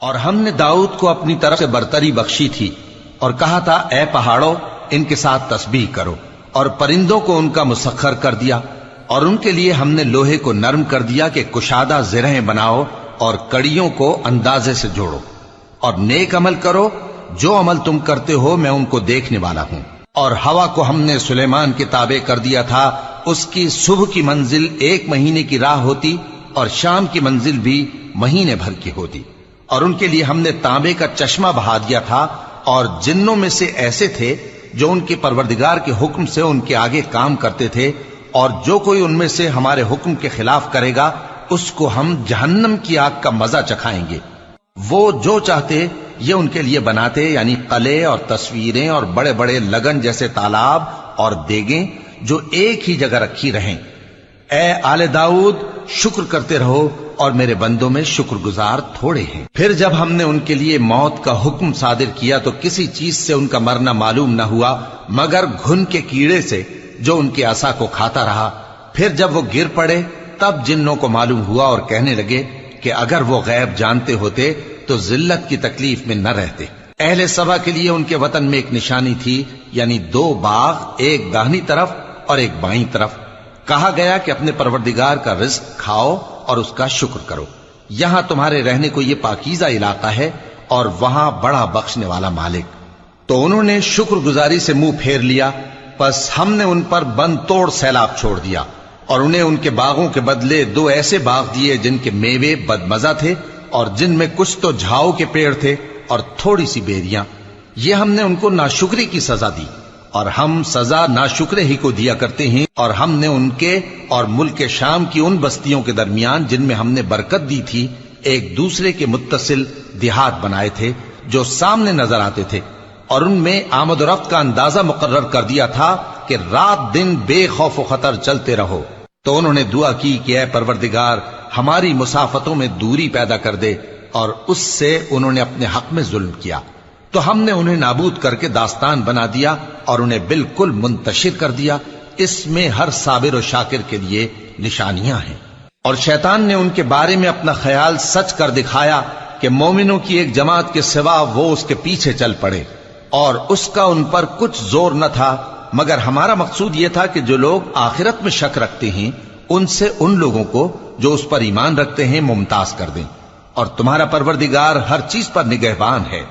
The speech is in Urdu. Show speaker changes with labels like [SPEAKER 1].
[SPEAKER 1] اور ہم نے داؤد کو اپنی طرف سے برتری بخشی تھی اور کہا تھا اے پہاڑوں ان کے ساتھ تسبیح کرو، اور پرندوں کو ان کا مسخر کر دیا، اور ان کے لیے ہم نے لوہے کو نرم کر دیا کہ کشادہ زرہیں بناؤ اور کڑیوں کو اندازے سے جوڑو، اور نیک عمل کرو، جو عمل تم کرتے ہو میں ان کو دیکھنے والا ہوں۔ اور ہوا کو ہم نے سلیمان کے تابع کر دیا تھا، اس کی صبح کی منزل 1 مہینے کی راہ ہوتی اور شام کی منزل بھی مہینے بھر کی ہوتی۔ اور ان کے لیے ہم نے تانبے کا چشمہ بہا دیا تھا، اور جنوں میں سے ایسے تھے جو ان کے پروردگار کے حکم سے ان کے آگے کام کرتے تھے، اور جو کوئی ان میں سے ہمارے حکم کے خلاف کرے گا اس کو ہم جہنم کی آگ کا مزہ چکھائیں گے۔ وہ جو چاہتے یہ ان کے لیے بناتے، یعنی قلعے اور تصویریں اور بڑے بڑے لگن جیسے تالاب اور دیگیں جو ایک ہی جگہ رکھی رہیں۔ اے آل داؤد شکر کرتے رہو، اور میرے بندوں میں شکر گزار تھوڑے ہیں۔ پھر جب ہم نے ان کے لیے موت کا حکم صادر کیا تو کسی چیز سے ان کا مرنا معلوم نہ ہوا مگر گھن کے کیڑے سے جو ان کے عصا کو کھاتا رہا۔ پھر جب وہ گر پڑے تب جنوں کو معلوم ہوا اور کہنے لگے کہ اگر وہ غیب جانتے ہوتے تو ذلت کی تکلیف میں نہ رہتے۔ اہل سبا کے لیے ان کے وطن میں ایک نشانی تھی، یعنی 2 باغ، ایک داہنی طرف اور ایک بائیں طرف۔ کہا گیا کہ اپنے پروردگار کا رزق کھاؤ اور اس کا شکر کرو، یہاں تمہارے رہنے کو یہ پاکیزہ علاقہ ہے اور وہاں بڑا بخشنے والا مالک۔ تو انہوں نے شکر گزاری سے منہ پھیر لیا، پس ہم نے ان پر بند توڑ سیلاب چھوڑ دیا، اور انہیں ان کے باغوں کے بدلے 2 ایسے باغ دیے جن کے میوے بدمزہ تھے اور جن میں کچھ تو جھاؤ کے پیڑ تھے اور تھوڑی سی بیریاں۔ یہ ہم نے ان کو ناشکری کی سزا دی، اور ہم سزا ناشکرے ہی کو دیا کرتے ہیں۔ اور ہم نے ان کے اور ملک شام کی ان بستیوں کے درمیان جن میں ہم نے برکت دی تھی ایک دوسرے کے متصل دیہات بنائے تھے جو سامنے نظر آتے تھے، اور ان میں آمد و رفت کا اندازہ مقرر کر دیا تھا کہ رات دن بے خوف و خطر چلتے رہو۔ تو انہوں نے دعا کی کہ اے پروردگار ہماری مسافتوں میں دوری پیدا کر دے، اور اس سے انہوں نے اپنے حق میں ظلم کیا، تو ہم نے انہیں نابود کر کے داستان بنا دیا اور انہیں بالکل منتشر کر دیا۔ اس میں ہر صابر و شاکر کے لیے نشانیاں ہیں۔ اور شیطان نے ان کے بارے میں اپنا خیال سچ کر دکھایا کہ مومنوں کی ایک جماعت کے سوا وہ اس کے پیچھے چل پڑے، اور اس کا ان پر کچھ زور نہ تھا، مگر ہمارا مقصود یہ تھا کہ جو لوگ آخرت میں شک رکھتے ہیں ان سے ان لوگوں کو جو اس پر ایمان رکھتے ہیں ممتاز کر دیں، اور تمہارا پروردگار ہر چیز پر نگہبان ہے۔